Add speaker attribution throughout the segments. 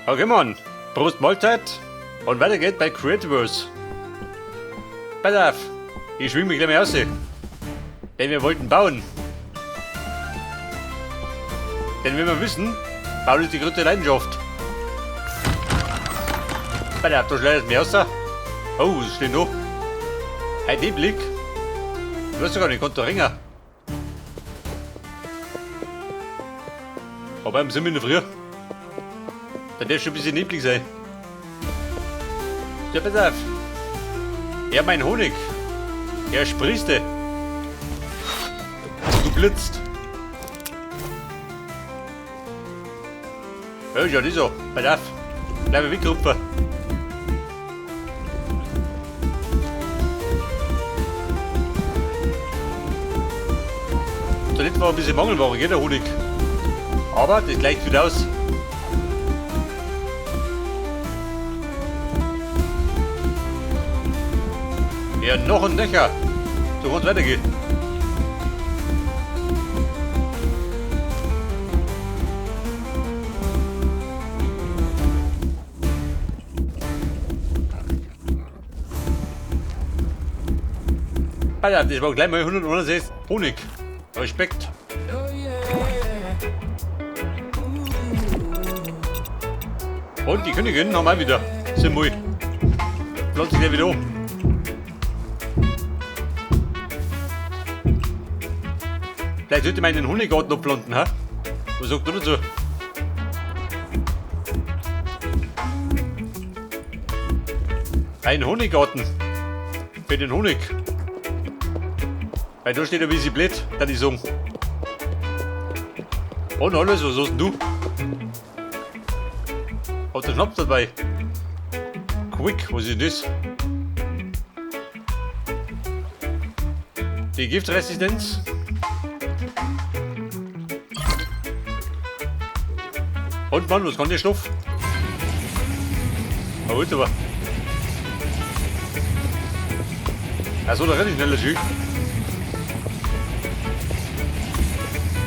Speaker 1: Okay, Mann. Prost Mahlzeit. Und weiter geht bei Creativerse. Pass auf. Ich schwing mich gleich mal raus. Denn wir wollten bauen. Denn wie wir wissen, bauen ist die größte Leidenschaft. Pass auf, da schleudert mir raus. Oh, was steht noch? Ein Neblig. Du weißt doch gar nicht, ich konnte da ringen. Aber am sind wir noch früher. Dann darf schon ein bisschen neblig sein. Ja, pass auf. Ja, mein Honig. Er sprießte. Du blitzt. Ja, das ist so. Pass auf. Bleib wegrupfen. Da letzte war ein bisschen Mangelware, gell, der Honig. Aber das gleicht wieder aus. Ja, noch ein Nöcher. So kann es weitergehen. Alter, das war gleich mal 161 Honig. Respekt. Und die Königin haben wir wieder. Simui. Pflanzt sich ja wieder um. Vielleicht sollte man einen Honiggarten abpflanzen, ha? Was sagt ihr dazu? Ein Honiggarten. Für den Honig. Weil da steht ja wie sie blöd, kann ich sagen. Und alles, was hast denn du? Hat der Schnaps dabei? Quick, was ist das? Die Giftresistenz. Und Mann, was kann der Stoff? Na gut, aber. Achso, da renne ich schneller schön.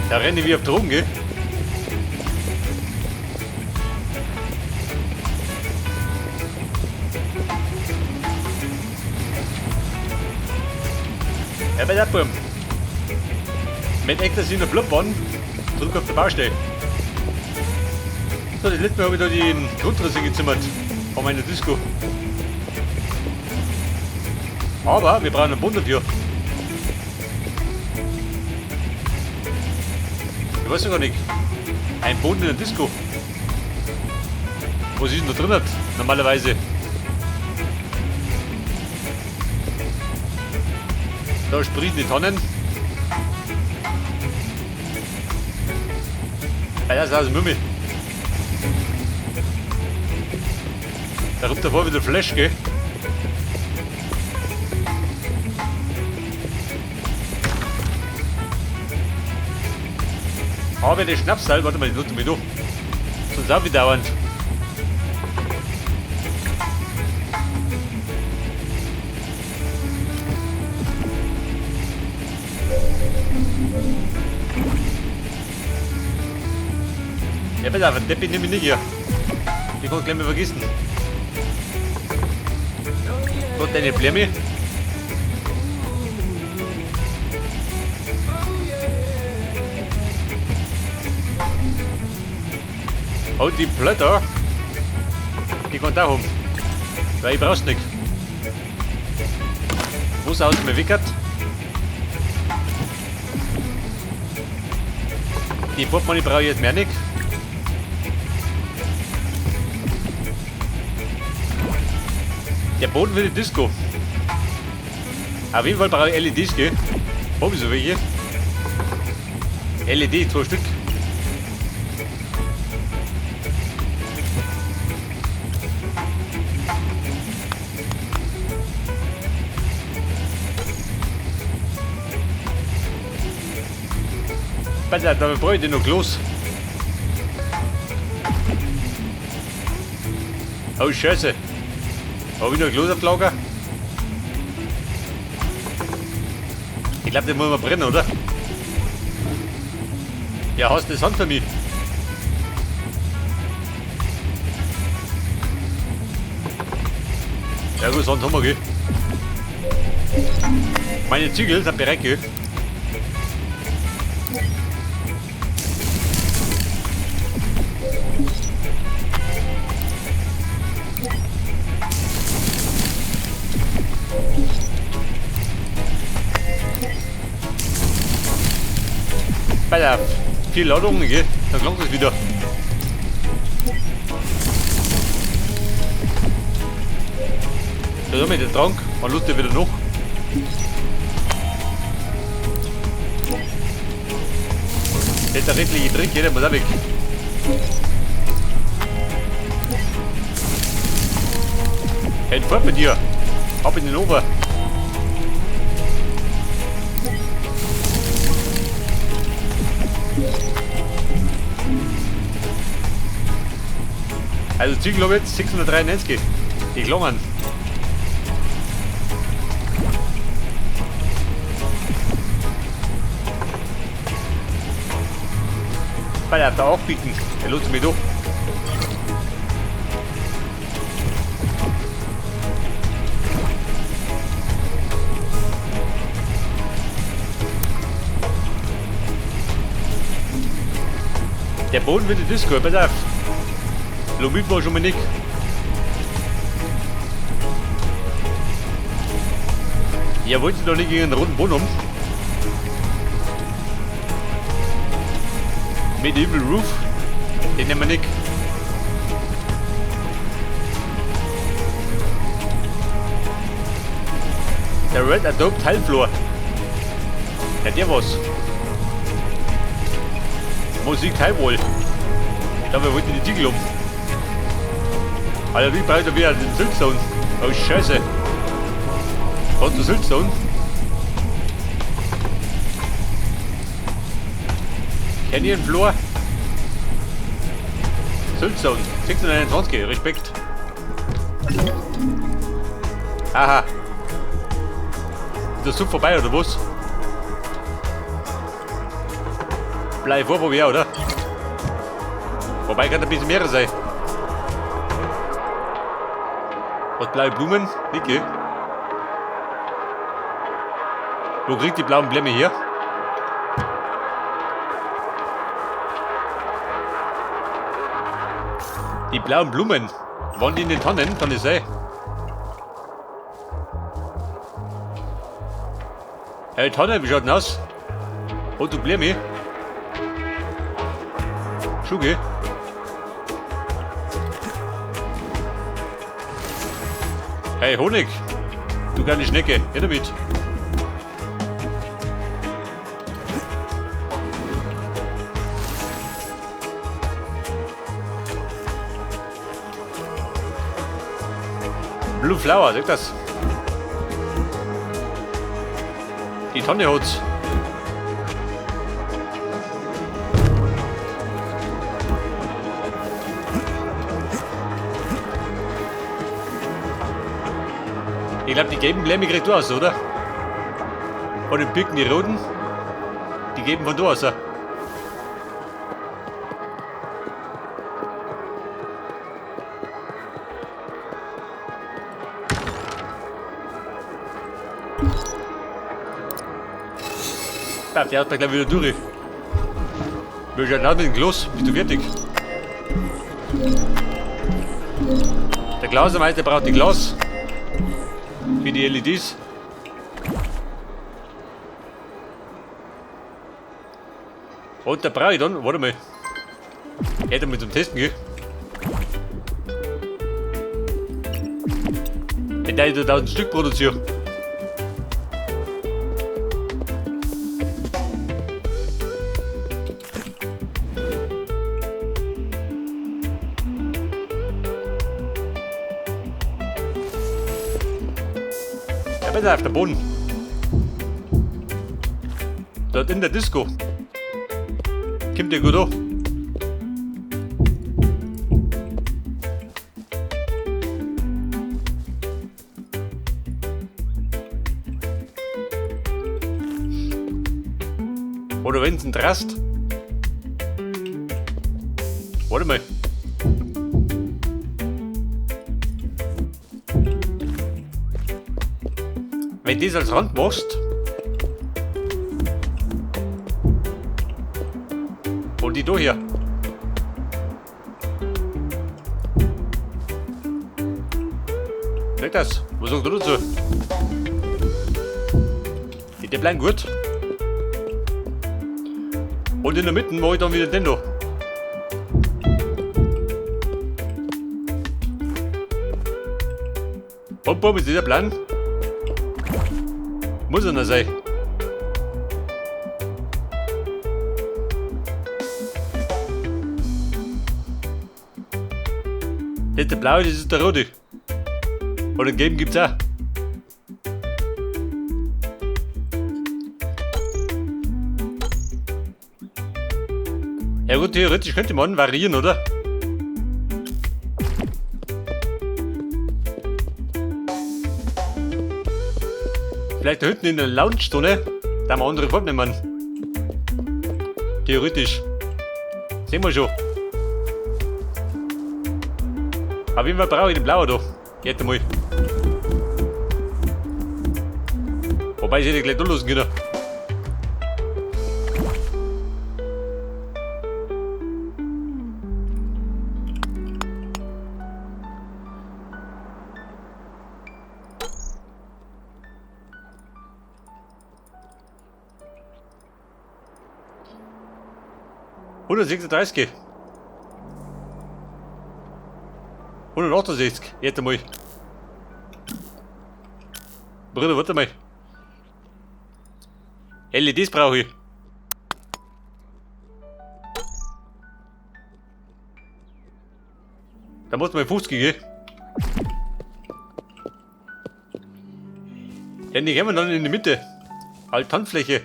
Speaker 1: Da renne ich wie auf Drogen, gell? Ja, bei der Burm. Mit Ecstasy in der Blubbahn, zurück auf der Baustelle. So, das letzte Mal habe ich da den Grundriss gezimmert von meiner Disco. Aber wir brauchen einen Boden dafür. Ich weiß ja gar nicht. Ein Boden in der Disco. Was ist denn da drin normalerweise? Da sprießen die Tonnen. Ja, das ist aus dem Mümmel. Da kommt davor wieder Flash, gell? Aber der Schnapsal, warte mal, die nutzt mich durch. Sonst auch wieder dauernd. Ja, pass auf, den nehme ich nicht hier. Die kann ich gleich mal vergessen. Gott, deine Blärme. Und die Blätter, die kann da haben. Weil ich brauch's nicht. Wo es aus mir wickert. Die Portemonnaie brauche ich jetzt mehr nicht. Der Boden für die Disco. Auf jeden Fall brauche ich LEDs, gell? Hab ich so welche? LED, 2 Stück. Pass auf, da brauche ich den noch los. Oh Scheiße. Habe ich noch ein Glas auf Lager? Ich glaube, den muss man brennen, oder? Ja, hast du das Hand für mich? Ja gut, sonst haben wir, gell? Meine Ziegel sind bereit, gell? Bei der 4 Ladungen, gell? Dann klingt es wieder. Da haben wir den Trank, man lust ja wieder noch. Das ist der rechtliche Trick, der muss auch weg. Hey, fort mit dir! Ab in den Ober! Also Ziegel habe ich jetzt 693. Die Klongen. Weil er da auch bieten. Der lust mich doch. Der Boden wird die Disco, pass auf. Lomit war schon mal nicht. Ja, wollt ihr doch nicht gegen einen roten Boden um? Medieval Roof, den nehmen wir nicht. Der Red Adobe Teilfloor. Ja, der was. Musik Highwall. Da wir wollten die Tiegel um. Alter, wie braucht er wieder den Siltstone? Oh Scheiße. Hast du Siltstone? Canyon Floor. Siltstone. 621. Respekt. Aha. Ist der Sub vorbei oder was? Bleib vor, wo wir, oder? Wobei kann ein bisschen mehr sein. Was blaue Blumen? Nicke. Wo kriegt die blauen Blämme hier? Die blauen Blumen. Waren die in den Tonnen? Kann das sein? Hey, Tonne, wie schaut denn aus? Und du Blämme? Schuge. Hey Honig, du kleine Schnecke, her damit. Blue Flower, sag das. Die Tonne hat's. Ich glaube, die gelben Blämme kriegt du aus, oder? Und den Picken, die roten, die geben von du aus. Der hat da gleich wieder durch. Wir schauen aus mit dem Glas. Bist du fertig? Der Glasermeister braucht die Glas. Wie die LEDs. Und der brauche ich dann, warte mal. Hätte mal zum Testen gehen. Wenn der 1000 Stück produziert. Besser auf der Boden. Dort in der Disco. Kommt dir gut an. Oder wenn es ein Drast. Warte mal. Wenn du das als Rand machst und die da hier. Sag das, was sagst du dazu? Die bleiben gut. Und in der Mitte mache ich dann wieder den da. Und bumm, ist dieser Plan. Muss er noch sein. Das ist der blaue, das ist der rote. Und den gelben gibt's auch. Ja gut, theoretisch könnte man variieren, oder? Vielleicht da hinten in der Lounge-Stunde, da haben wir andere Farben nehmen. Theoretisch. Sehen wir schon. Auf jeden Fall brauche ich den blauen da. Geht einmal. Wobei ich hätte gleich durchlassen können. $136. 168. Jetzt einmal. Bruder, warte mal. LEDs brauche ich. Da muss man 50 gehen. Ja, die gehen wir dann in die Mitte. Als Tanzfläche.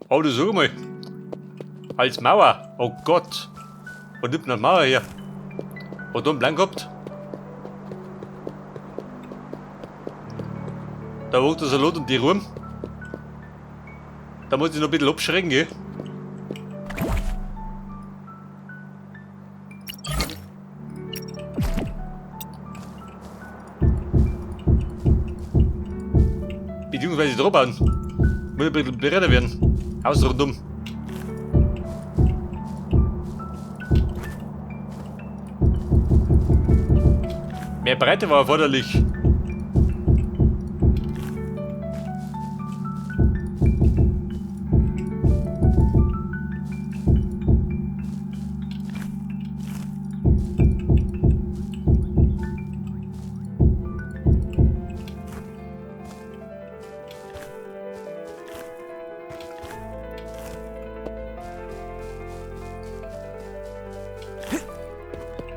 Speaker 1: Oh, du sag mal. Als Mauer. Oh Gott. Und nimmt eine Mauer her. Und dann blank gehabt. Da hoch der Salat und die rum. Da muss ich noch ein bisschen abschrecken, gell? Beziehungsweise drauf bauen. Muss ein bisschen breiter werden. Außen rundum. Mehr Breite war erforderlich.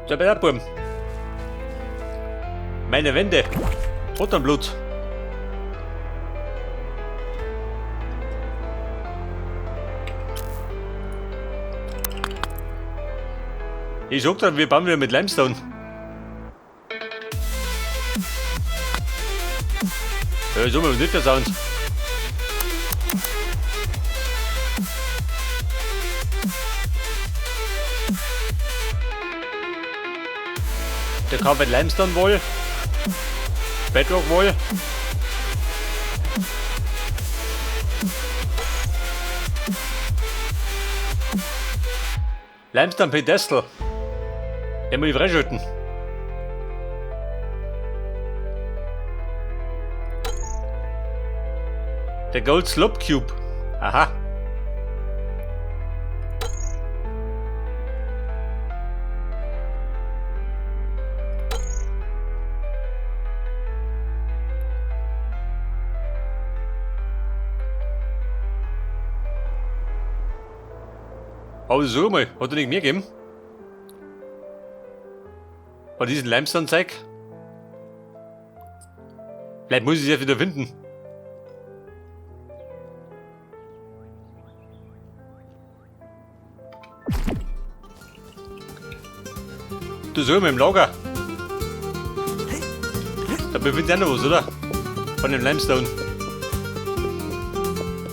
Speaker 1: So, bei der Buben. Meine Wände. Blut. Ich sag dann, wir bauen wieder mit Limestone. Ja, so mal nicht der Sound. Der Carpet Limestone wohl. Bedrock wohl. Limestone Pedestal. Den muss ich freischalten. Der Gold Slope Cube. Aha. Aber so mal, hat er nicht mehr gegeben? Oder diesen Limestone-Zeug? Vielleicht muss ich es ja wieder finden. Du so mal im Lager. Da befindet sich auch noch was, oder? Von dem Limestone.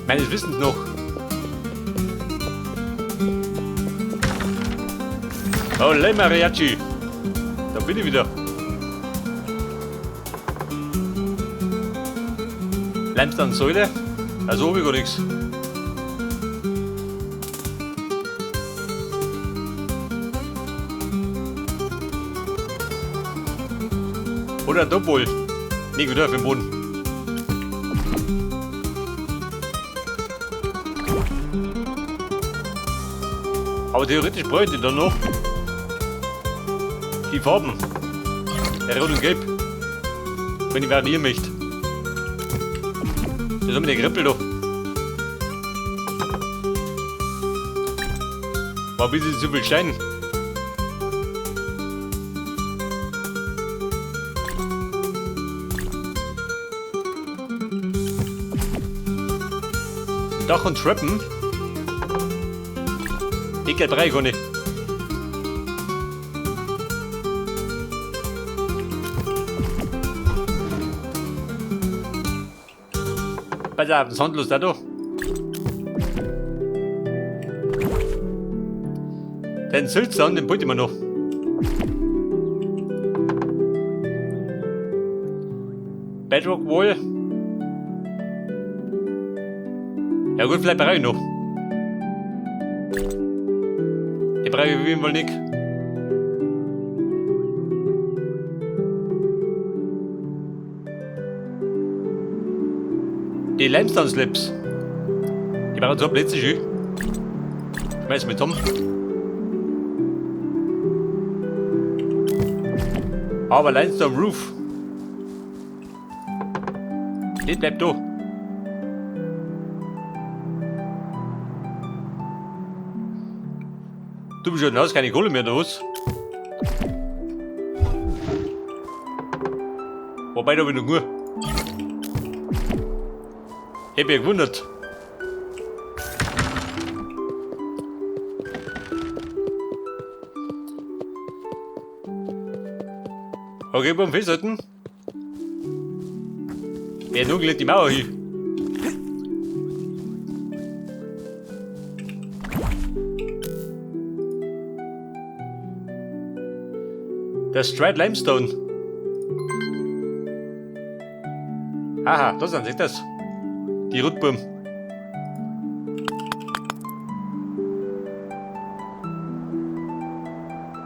Speaker 1: Meines Wissens noch. Oh, Le Mariachi. Da bin ich wieder. Limestone-Säule. Also oben gar nichts. Oder ein Doppel. Nicht wieder auf dem Boden. Aber theoretisch bräuchte ich dann noch die Farben. Rot und Gelb. Wenn ich variieren möchte. Das haben wir den Krippel da. War ein bisschen zu viel Stein. Dach und Treppen. Ich geht drei gar nicht. Pass auf, das handlos da doch. Den Sülzern, den wollte ich mir noch. Bedrock Wall. Ja gut, vielleicht brauche ich noch. Ich brauche auf jeden Fall nicht. Die Limestone Slips. Die brauchen so Plätze schön. Schmeiß mit um. Aber Limestone Roof. Die bleibt da. Du bist schon, hast keine Kohle mehr, oder was? Wobei, da bin ich nur. Ich hab mich gewundert. Okay, beim Festhalten. Wer nun gelegt die Mauer hin. Das Straight Limestone. Aha, das sind das. Die Rotbuben.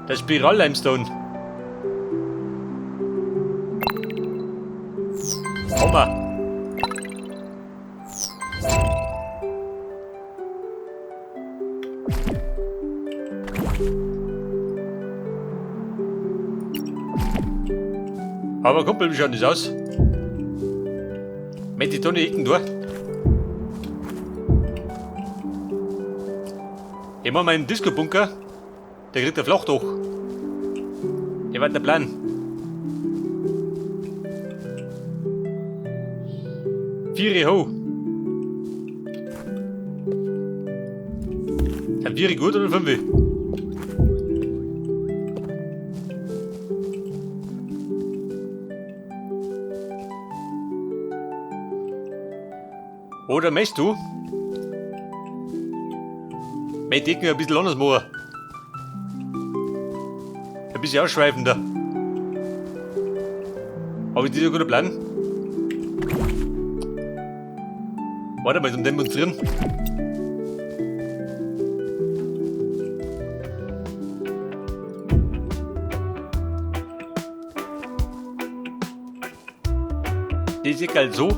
Speaker 1: Das Spiral Limestone. Hammer. Aber Kumpel, wie schaut das aus? Mit die Tonne Ecken durch. Ich mach meinen Disco-Bunker. Der kriegt der Flach durch. Der war der Plan. Vier ho. Sind vier gut oder fünf? Oder möchtest du meine Decken ein bisschen anders machen? Ein bisschen ausschweifender. Aber ist das ein guter Plan? Warte mal zum Demonstrieren. Das ist halt so.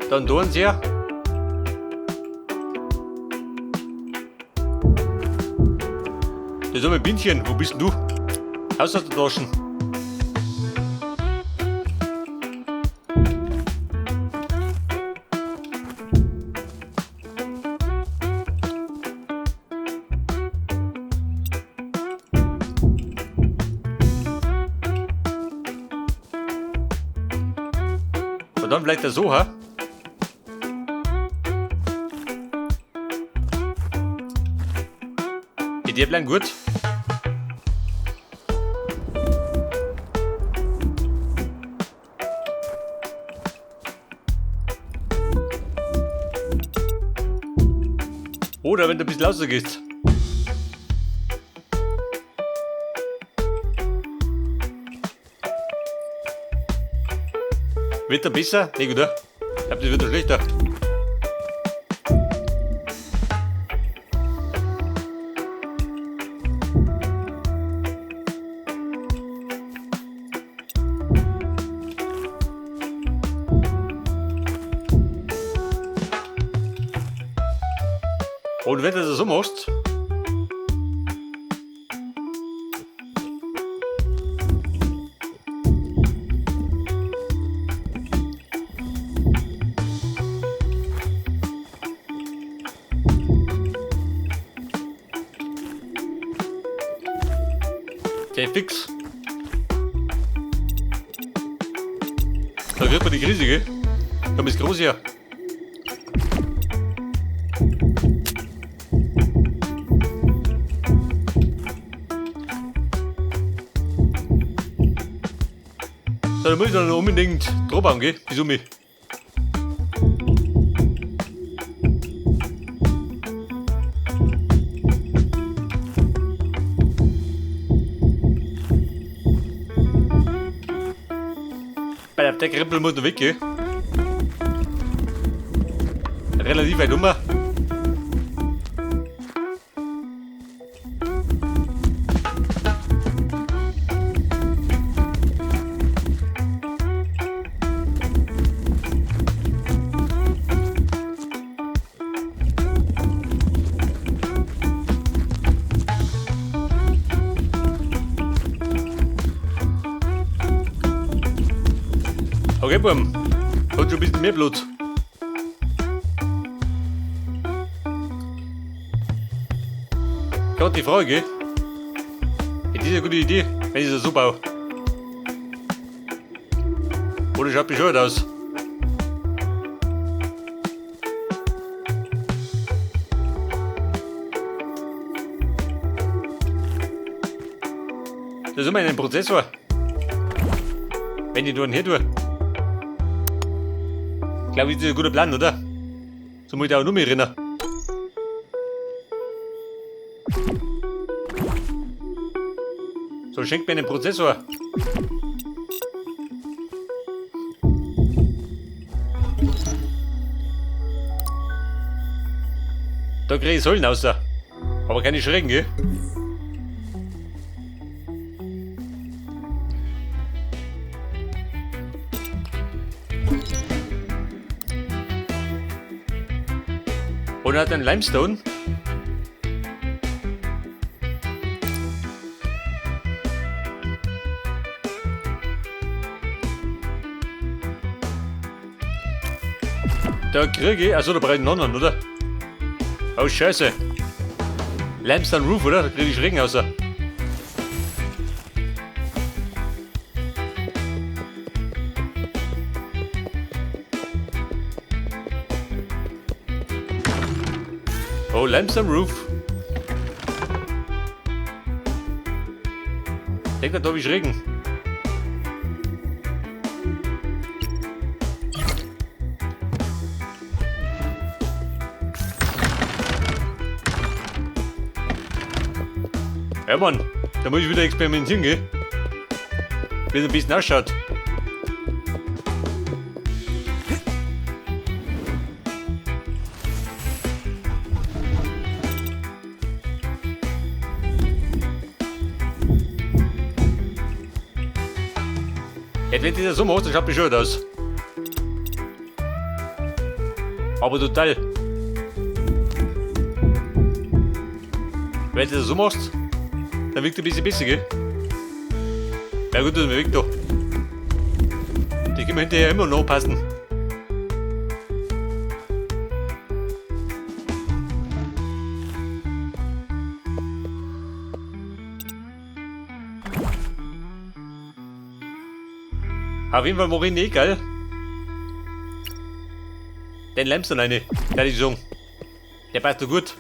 Speaker 1: Dann tun sie ja. Das ist mein Bindchen. Wo bist denn du? Aus der Taschen. Und dann bleibt er so, ha? Die bleiben gut. Oder wenn du ein bisschen lauter gehst. Wird er besser? Nee, oder? Ich glaube, das wird er schlechter. Und wenn du das so machst, okay, fix. Da kriegt man die Krise, gell? Komm, ist groß hier. Da muss ich dann unbedingt drauf haben, gell? Bis um mich. Der Krippel muss noch weg, gell? Relativ weit um. Okay, Buben. Hat schon ein bisschen mehr Blut. Gerade die Frage, ist das eine gute Idee, wenn ich das so baue? Oder schaut bescheuert aus? Das ist immer ein Prozessor. Wenn ich den hier tue. Ich glaube, das ist ein guter Plan, oder? So muss ich auch nur mehr rennen. So, schenkt mir einen Prozessor. Da kriege ich Säulen raus. Aber keine Schrecken, gell? Und er hat einen Limestone. Da kriege ich. Achso, da brauche ich einen anderen, oder? Oh, Scheiße. Limestone Roof, oder? Da kriege ich Regen raus. Oh, Limestone Roof. Ich denke, da habe ich Regen. Ja, Mann, da muss ich wieder experimentieren, gell? Wie es ein bisschen ausschaut. Jetzt, wenn du das so machst, dann schaut bescheuert aus. Aber total. Wenn du das so machst, dann wirkt er ein bisschen besser, gell? Ja gut, das wirkt doch. Die können wir hinterher immer noch passen. Auf jeden Fall mache ich nicht, gell? Den Limestone rein, kann ich sagen. Der passt doch gut.